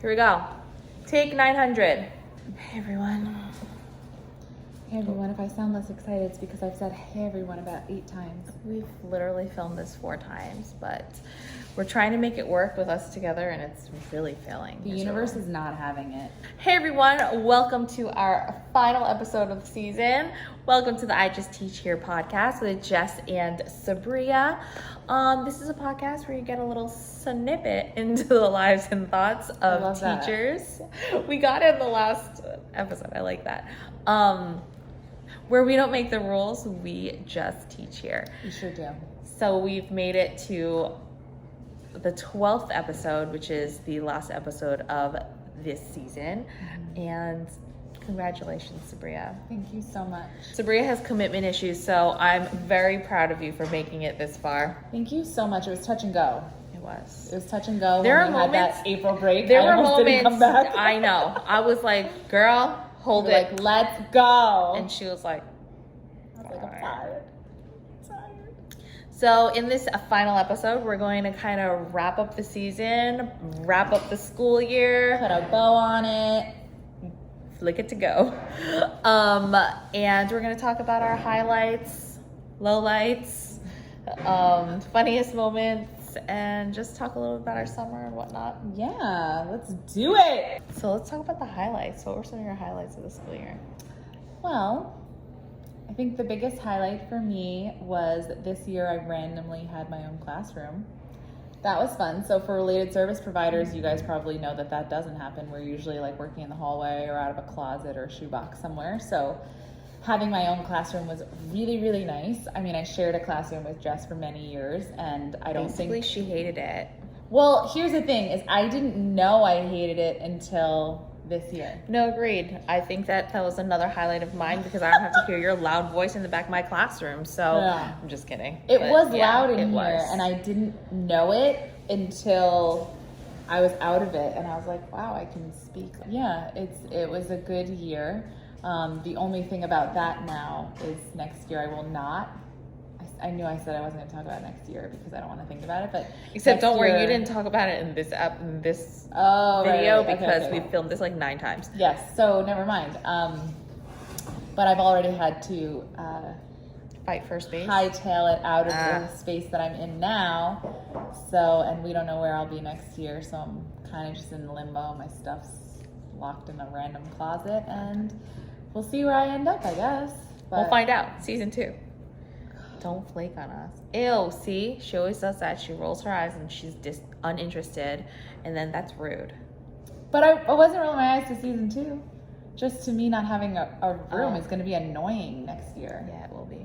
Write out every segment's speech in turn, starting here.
Here we go. Take 900. Hey, everyone. Hey everyone, if I sound less excited, it's because I've said hey everyone about 8 times. We've literally filmed this 4 times, but we're trying to make it work with us together, and it's really failing. The universe is not having it. Hey everyone, welcome to our final episode of the season. Welcome to the I Just Teach Here podcast with Jess and Sabria. This is a podcast where you get a little snippet into the lives and thoughts of teachers. We got it in the last episode. I like that. Where we don't make the rules, we just teach here. You sure do. So we've made it to the 12th episode, which is the last episode of this season. And congratulations, Sabria. Thank you so much. Sabria has commitment issues, so I'm very proud of you for making it this far. Thank you so much. It was touch and go. It was. It was touch and go. There when were we moments. had that April break. There I were almost didn't come moments. back. I know. I was like, "Girl, hold it." Like, let's go. And she was like, I was like, I'm tired. So in this final episode, we're going to kind of wrap up the season, wrap up the school year, Put a bow on it. flick it to go. And we're going to talk about our highlights, lowlights, funniest moments, and just talk a little bit about our summer and whatnot. Yeah, let's do it. So let's talk about the highlights. What were some of your highlights of the school year? Well, I think the biggest highlight for me was that this year I randomly had my own classroom. That was fun. So for related service providers, you guys probably know that that doesn't happen. We're usually like working in the hallway or out of a closet or a shoebox somewhere. So having my own classroom was really, really nice. I mean, I shared a classroom with Jess for many years, and I don't Basically, think... she hated it. Well, here's the thing, is I didn't know I hated it until this year. No, agreed. I think that was another highlight of mine because I don't have to hear your loud voice in the back of my classroom. So Yeah. I'm just kidding. It But was yeah, loud in it here, was. and I didn't know it until I was out of it, and I was like, wow, I can speak. Yeah, it was a good year. The only thing about that now is next year I will not. I knew I said I wasn't going to talk about next year because I don't want to think about it, but Except don't worry, year- you didn't talk about it in this Oh, video right. because Okay. we filmed this like 9 times. Yes, so never mind. But I've already had to Fight for space. hightail it out of the space that I'm in now. So, and we don't know where I'll be next year, so I'm kind of just in limbo. My stuff's locked in a random closet, and we'll see where I end up, I guess. But We'll find out. Season 2. Don't flake on us. Ew, see? She always does that. She rolls her eyes and she's uninterested, and then that's rude. But I wasn't rolling my eyes to season 2. Just to me not having a room is going to be annoying next year. Yeah, it will be.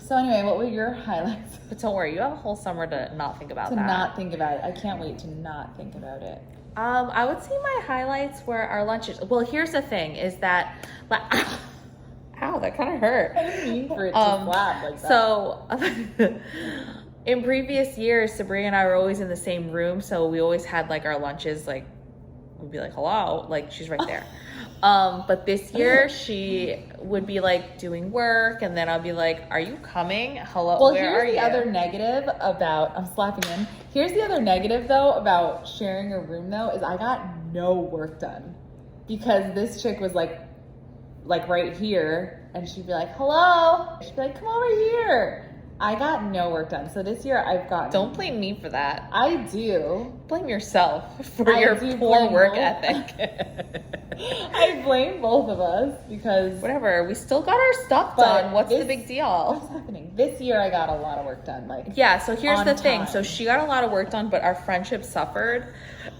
So anyway, what were your highlights? But don't worry, you have a whole summer to not think about To that. not think about it. I can't wait to not think about it. I would say my highlights were our lunches. Well, here's the thing: is that, like, ow, that kind of hurt. I didn't mean for it to slap like that. So, in previous years, Sabria and I were always in the same room, so we always had like our lunches. Like, we'd be like, "Hello," like she's right there. But this year she would be like doing work, and then I'll be like, "Are you coming? Hello, Well, where here's are the you?" other negative about, I'm slapping him. Here's the other negative though about sharing a room though, is I got no work done. Because this chick was like right here, and she'd be like, hello. She'd be like, come over here. I got no work done. So this year I've got... Don't blame me for that. I do. Blame yourself for I your do poor blame work both. ethic. I blame both of us because... Whatever, we still got our stuff But done. What's the this- big deal? What's happening? This year I got a lot of work done. Like, Yeah, so here's on the thing. time. So she got a lot of work done, but our friendship suffered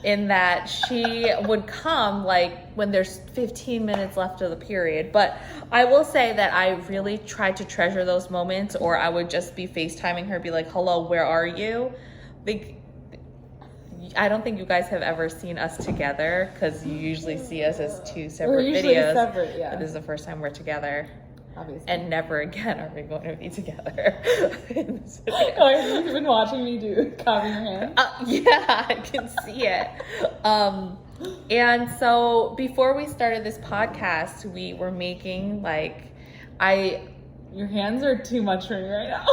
in that she would come like when there's 15 minutes left of the period. But I will say that I really tried to treasure those moments, or I would just be FaceTiming her, be like, hello, where are you? I don't think you guys have ever seen us together because you usually see us as 2 we're separate usually videos. separate, yeah. But this is the first time we're together. Obviously. And never again are we going to be together in this video. Oh, you've been watching me do copy your hand? Yeah, I can see it. And so before we started this podcast, we were making Your hands are too much for me right now.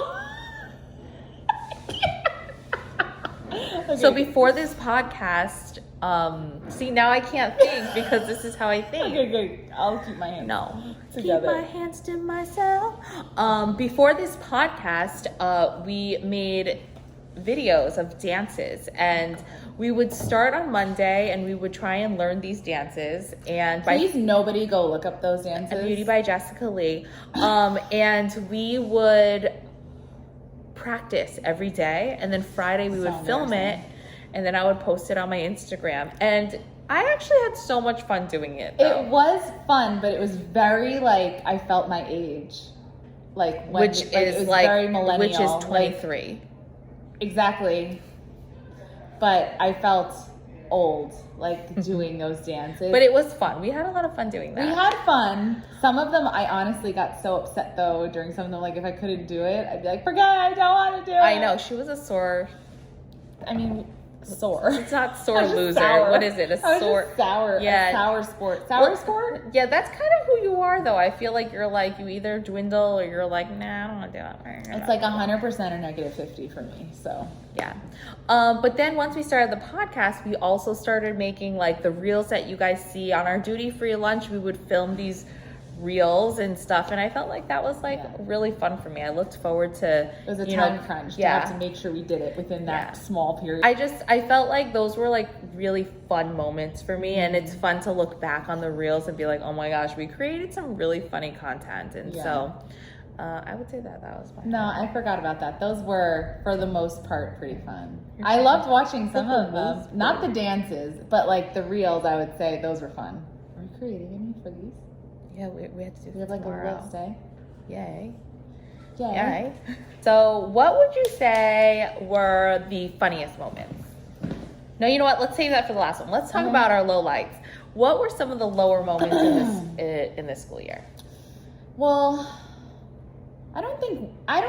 So before this podcast, See, now I can't think because this is how I think. Okay, good. I'll keep my hands together. Keep my hands to myself. Before this podcast, we made videos of dances, and we would start on Monday and we would try and learn these dances. And please nobody go look up those dances. Beauty by Jessica Lee. And we would practice every day, and then Friday we would film it, and then I would post it on my Instagram. And I actually had so much fun doing it, though. It was fun, but it was very, like, I felt my age. Like, when, which like, is it was like, very millennial. which is 23. Like, exactly. But I felt old, like, doing those dances. But it was fun. We had a lot of fun doing that. We had fun. Some of them, I honestly got so upset, though, during some of them. Like, if I couldn't do it, I'd be like, forget it, I don't want to do it. I know. She was a sore... I mean... Sore. It's not sore loser. Sour. What is it? A sore. Sour. Yeah. A sour sport. Sour sport? Yeah, that's kind of who you are, though. I feel like you're like, you either dwindle or you're like, nah, I don't want to do it. It's like 100% or negative 50 for me. So yeah. But then once we started the podcast, we also started making like the reels that you guys see on our duty free lunch. We would film these reels and stuff, and I felt like that was like really fun for me. I looked forward to it was a time crunch to have to make sure we did it within that small period. I felt like those were like really fun moments for me, and it's fun to look back on the reels and be like, oh my gosh, we created some really funny content. And so I would say that was fun. No, I forgot about that. Those were, for the most part, pretty fun. I loved watching some of them. Not the dances, but like the reels, I would say those were fun. Are you creating any for these? Yeah, we had to do We have like tomorrow. a list, eh? Yay. Yay. So what would you say were the funniest moments? No, you know what? Let's save that for the last one. Let's talk about our low lights. What were some of the lower moments in this school year? Well, I don't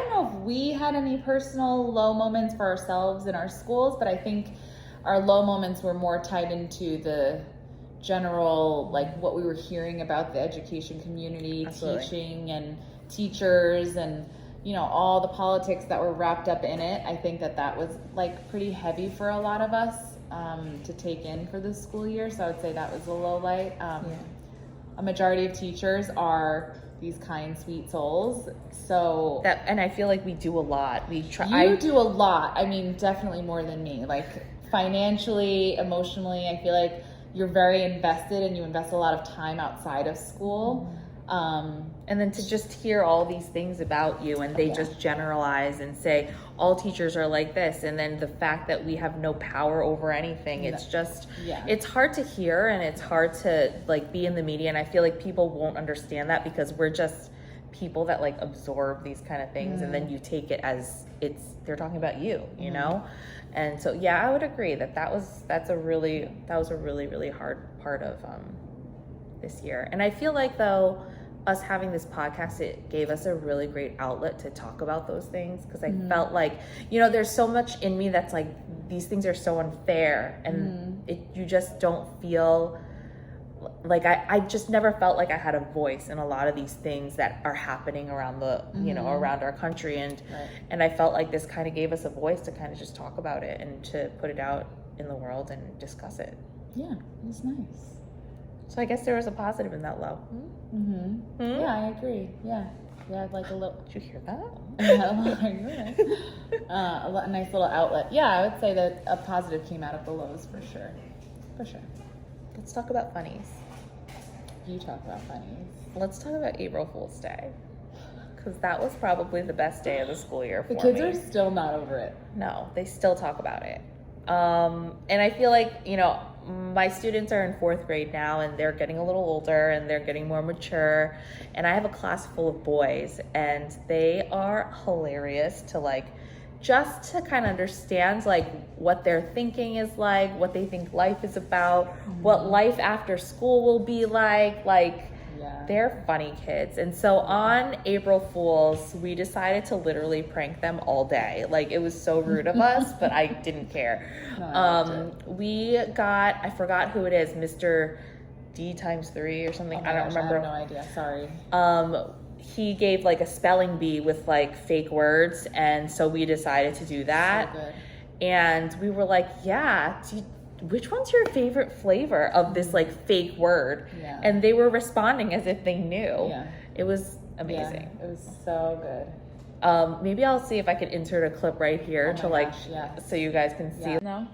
know if we had any personal low moments for ourselves in our schools, but I think our low moments were more tied into the general, like what we were hearing about the education community, teaching and teachers, and all the politics that were wrapped up in it. I think that was like pretty heavy for a lot of us to take in for this school year. So I would say that was a low light. A majority of teachers are these kind, sweet souls. So and I feel like we do a lot. We try. You do a lot. I mean, definitely more than me. Like financially, emotionally, I feel like you're very invested, and you invest a lot of time outside of school. And then to just hear all these things about you, and they just generalize and say all teachers are like this, and then the fact that we have no power over anything, it's just it's hard to hear, and it's hard to like be in the media, and I feel like people won't understand that because we're just people that like absorb these kind of things, and then you take it as they're talking about you, you know. And so I would agree that was a really really hard part of this year. And I feel like though us having this podcast, it gave us a really great outlet to talk about those things, because I felt like there's so much in me that's like these things are so unfair, and you just don't feel like I just never felt like I had a voice in a lot of these things that are happening around the around our country, and I felt like this kind of gave us a voice to kind of just talk about it and to put it out in the world and discuss it. Yeah, it was nice. So I guess there was a positive in that low. Yeah, I agree. Yeah, like a little. Did you hear that? A nice little outlet. Yeah, I would say that a positive came out of the lows for sure. For sure. Let's talk about funnies. You talk about funnies. Let's talk about April Fool's Day, because that was probably the best day of the school year for me. The kids are still not over it. No, they still talk about it. And I feel like, my students are in 4th grade now, and they're getting a little older, and they're getting more mature. And I have a class full of boys, and they are hilarious to like, just to kind of understand like what their thinking is like, what they think life is about, what life after school will be like. They're funny kids. And so on April Fools, we decided to literally prank them all day. Like, it was so rude of us, but I didn't care. We got, I forgot who it is, Mr. D times 3 or something. I don't remember. I have no idea. Sorry. He gave like a spelling bee with like fake words, and so we decided to do that. So good. And we were like, which one's your favorite flavor of this like fake word? Yeah. And they were responding as if they knew. Yeah. It was amazing. Yeah, it was so good. Maybe I'll see if I can insert a clip right here to like, so you guys can see. Yeah. No?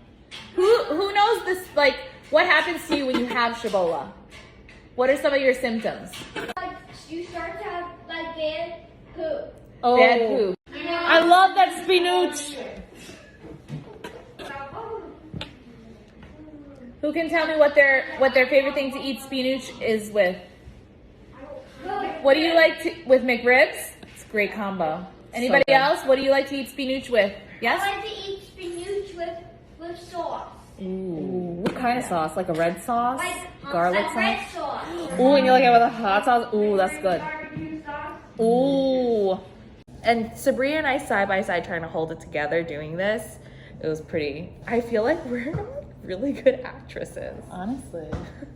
Who knows this, like, what happens to you when you have Ebola? What are some of your symptoms? Like, you start to have like bad poop. Oh. Bad poop. You know? I love that spinach. Who can tell me what their favorite thing to eat spinach is with? What do you like to with McRibs? It's a great combo. Anybody else? What do you like to eat spinach with? Yes? I like to eat spinach with sauce. Ooh, what kind of sauce? Like a red sauce? Like Garlic sauce? red sauce. Ooh, and you like it with a hot sauce? Ooh, that's good. Barbecue sauce. Ooh. And Sabria and I side by side trying to hold it together doing this. It was pretty, I feel like we're really good actresses. Honestly,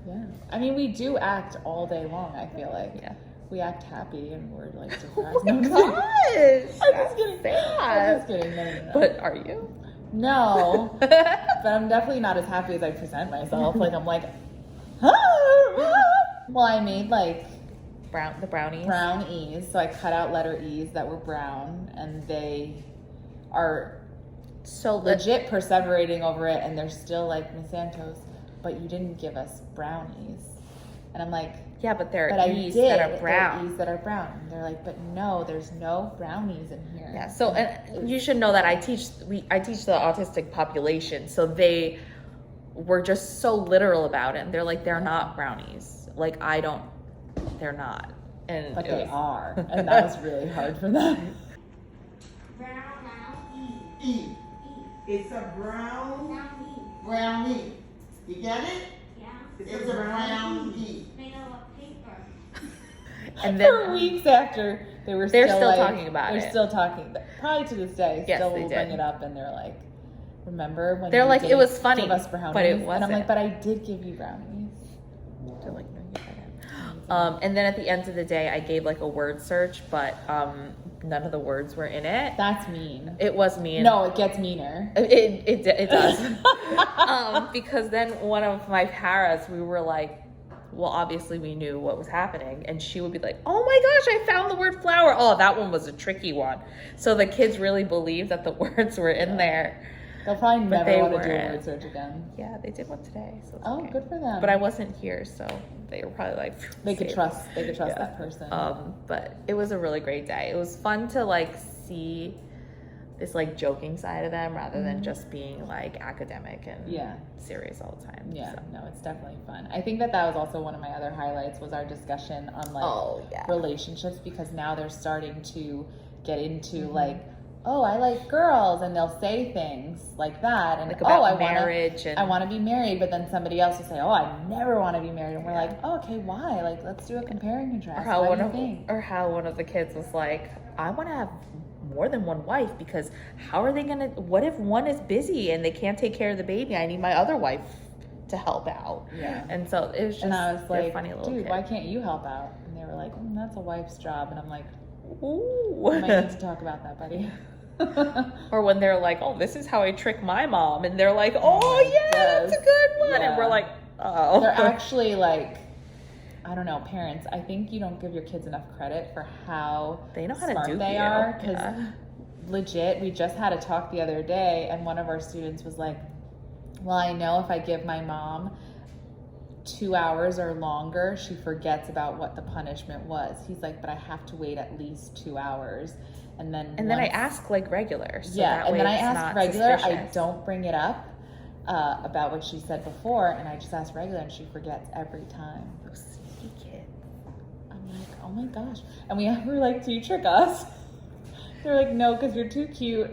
yeah. I mean, we do act all day long, I feel like. Yeah. We act happy and we're like surprised. Oh my No, gosh! I'm just kidding. Sad. I'm just kidding. No. But are you? No. But I'm definitely not as happy as I present myself. Like, I'm like, well, I made like The brownies. brown E's. So I cut out letter E's that were brown, and they are So legit perseverating over it, and they're still like, Miss Santos, but you didn't give us brownies. And I'm like, yeah, but there but are I E's did. that are brown. There are E's that are brown. And they're like, but no, there's no brownies in here. Yeah. So and you should know that I teach the autistic population, so they were just so literal about it. And they're like, they're not brownies. Like they're not. And But it they was- are, and that was really hard for them. Brown now. E. It's a brown Now brownie. You get it? Yeah. It's a brown E. Made out of paper. and For then weeks after, they're still like, talking about they're it. still talking. Probably to this day, Yes, still they will did. bring it up, and they're like, "Remember when?" They're you like, it didn't was funny, give us brownies? but it And I'm wasn't. like, but I did give you brownies. They're like, no, you didn't. And then at the end of the day, I gave like a word search, but none of the words were in it. That's mean. It was mean. No, it gets meaner. It does. Because then one of my paras, we were like, well, obviously we knew what was happening. And she would be like, oh my gosh, I found the word flower. Oh, that one was a tricky one. So the kids really believed that the words were in there. They'll probably But never they want to do a weren't. word search again. Yeah, they did one today. So it's Oh, okay. good for them. But I wasn't here, so they were probably like, They could save trust. it. They could trust Yeah. that person. But it was a really great day. It was fun to like see this like joking side of them rather than just being like academic and Yeah. serious all the time. Yeah, So. no, it's definitely fun. I think that was also one of my other highlights was our discussion on like Oh, yeah. relationships, because now they're starting to get into Mm-hmm. like, oh, I like girls, and they'll say things like that, and Like about oh, I marriage and I want to be married, but then somebody else will say, oh, I never want to be married, and we're like, oh, okay, why? Like, let's do a compare and contrast. or how What one do you of think? or how one of the kids was like, I want to have more than one wife because how are they gonna? What if one is busy and they can't take care of the baby? I need my other wife to help out. Yeah. And so it was just And I was they're like, funny little dude, kids. why can't you help out? And they were like, that's a wife's job, and I'm like, Ooh. we might need to talk about that, buddy. Or when they're like, oh, this is how I trick my mom. And they're like, oh, yeah, Yes. that's a good one. Yeah. And we're like, oh. They're actually like, I don't know, parents, I think you don't give your kids enough credit for how They know how to smart dupe they you. are. Because Yeah. legit, we just had a talk the other day, and one of our students was like, well, I know if I give my mom 2 hours or longer, she forgets about what the punishment was. He's like, but I have to wait at least 2 hours. And then And then I ask like regular. So yeah, that and way then I it's ask not regular. I suspicious. don't bring it up about what she said before, and I just ask regular, and she forgets every time. Those sneaky kids. I'm like, oh my gosh. And we were like, do you trick us? They're like, no, because you're too cute.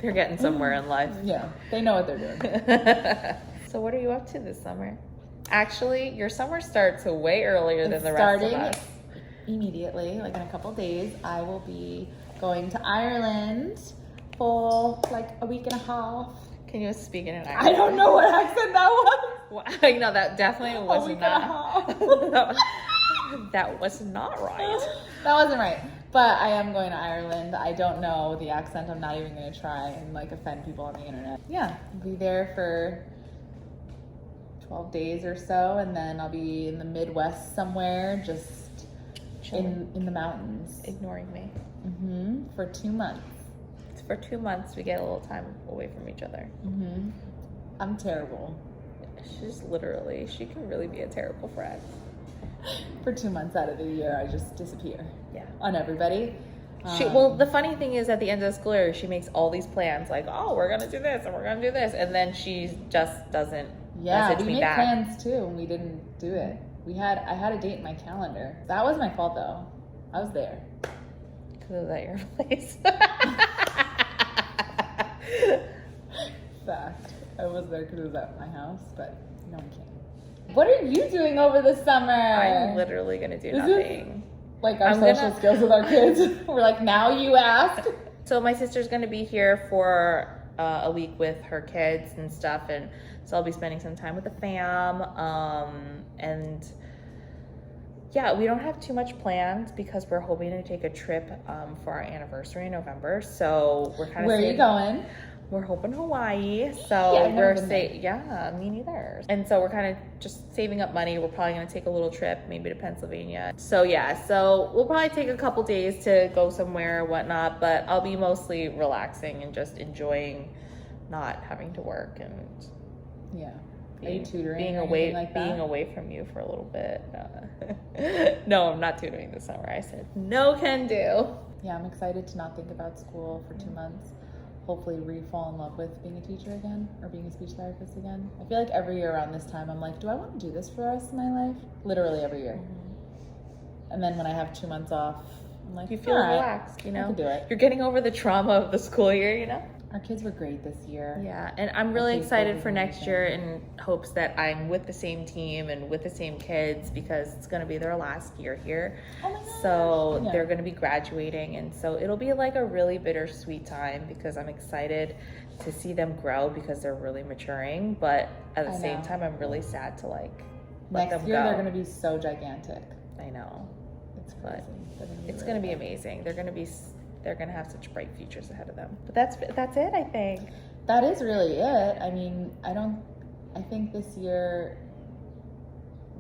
They're getting somewhere in life. Yeah, they know what they're doing. So what are you up to this summer? Actually, your summer starts way earlier than the rest of us. Immediately, like in a couple days, I will be going to Ireland for like a week and a half. Can you speak in an I accent? don't know what accent that was. Well, no, that definitely was week and not. a half. That was not right. That wasn't right. But I am going to Ireland. I don't know the accent. I'm not even going to try and like offend people on the internet. Yeah, I'll be there for 12 days or so, and then I'll be in the Midwest somewhere, just in the mountains. Ignoring me. For 2 months. For 2 months, we get a little time away from each other. I'm terrible. She can really be a terrible friend. For 2 months out of the year, I just disappear. Yeah. On everybody. Well, the funny thing is, at the end of the school year, she makes all these plans, like, oh, we're gonna do this and we're gonna do this, and then she just doesn't message we me made back. plans too, and we didn't do it. I had a date in my calendar. That was my fault though. I was there. Because it was at your place. Fact. I was there because it was at my house, but no one came. What are you doing over the summer? I'm literally gonna do nothing. Like our social skills with our kids. We're like, now you ask. So my sister's gonna be here for a week with her kids and stuff, and so I'll be spending some time with the fam. And yeah, we don't have too much planned because we're hoping to take a trip for our anniversary in November. So we're kind of Where are you going? We're hoping Hawaii. So Yeah, we're me neither. And so we're kind of just saving up money. We're probably gonna take a little trip, maybe to Pennsylvania. So yeah, so we'll probably take a couple days to go somewhere or whatnot, but I'll be mostly relaxing and just enjoying not having to work and Are you tutoring? being or away anything like that? being away from you for a little bit. No, I'm not tutoring this summer. I said no can do. Yeah, I'm excited to not think about school for 2 months. Hopefully fall in love with being a teacher again or being a speech therapist again. I feel like every year around this time I'm like, do I want to do this for the rest of my life? Literally every year. And then when I have 2 months off, I'm like, You feel all right, relaxed, you know? I can do it. You're getting over the trauma of the school year, you know? Our kids were great this year. Yeah, and I'm really Okay, excited so for we next can- year in hopes that I'm with the same team and with the same kids because it's going to be their last year here. Oh my gosh. So Yeah. they're going to be graduating, and so it'll be like a really bittersweet time because I'm excited to see them grow because they're really maturing, but at the I same know. time I'm really sad to like let Next them year go. they're going to be so gigantic. I know. It's But crazy. It's going to be amazing. They're going to have such bright futures ahead of them. But that's it, I think. That is really it. I mean, I think this year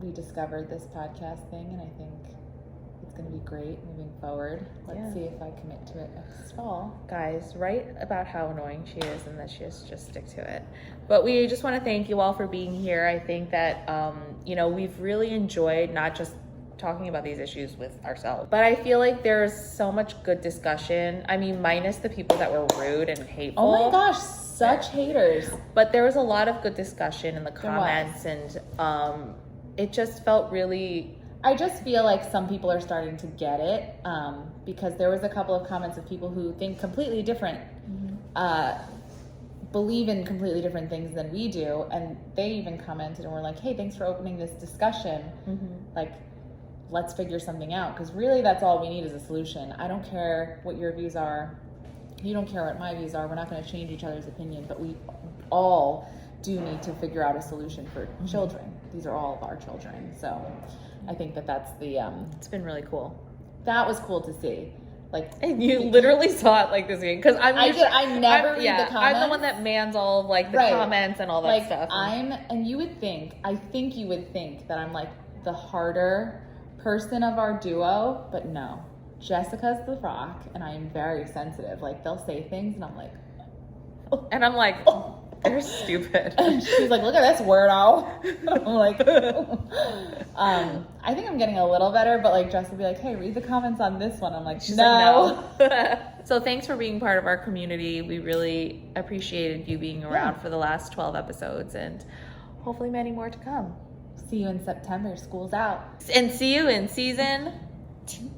we discovered this podcast thing, and I think it's going to be great moving forward. Let's see if I commit to it next fall. Guys, write about how annoying she is and that she has to just stick to it. But we just want to thank you all for being here. I think that, we've really enjoyed not just talking about these issues with ourselves, but I feel like there's so much good discussion. I mean, minus the people that were rude and hateful. Oh my gosh, such haters. But there was a lot of good discussion in the comments, and it just felt really... I just feel like some people are starting to get it because there was a couple of comments of people who think completely different, believe in completely different things than we do, and they even commented and were like, hey, thanks for opening this discussion. Like, let's figure something out, because really that's all we need is a solution. I don't care what your views are. You don't care what my views are. We're not going to change each other's opinion, but we all do need to figure out a solution for children. These are all of our children. So I think that's the... It's been really cool. That was cool to see. Like, And you literally saw it like this week, because I never read the comments. I'm the one that mans all of like the comments and all that stuff. And you would think, I think you would think that I'm like the harder person of our duo, but no. Jessica's the rock, and I am very sensitive. Like, they'll say things, and I'm like, and I'm like, they're stupid. And she's like, look at this weirdo. I'm like, I think I'm getting a little better, but like, Jess will be like, hey, read the comments on this one. I'm like, She's no. like, no. So thanks for being part of our community. We really appreciated you being around for the last 12 episodes, and hopefully many more to come. See you in September. School's out. And see you in season 2.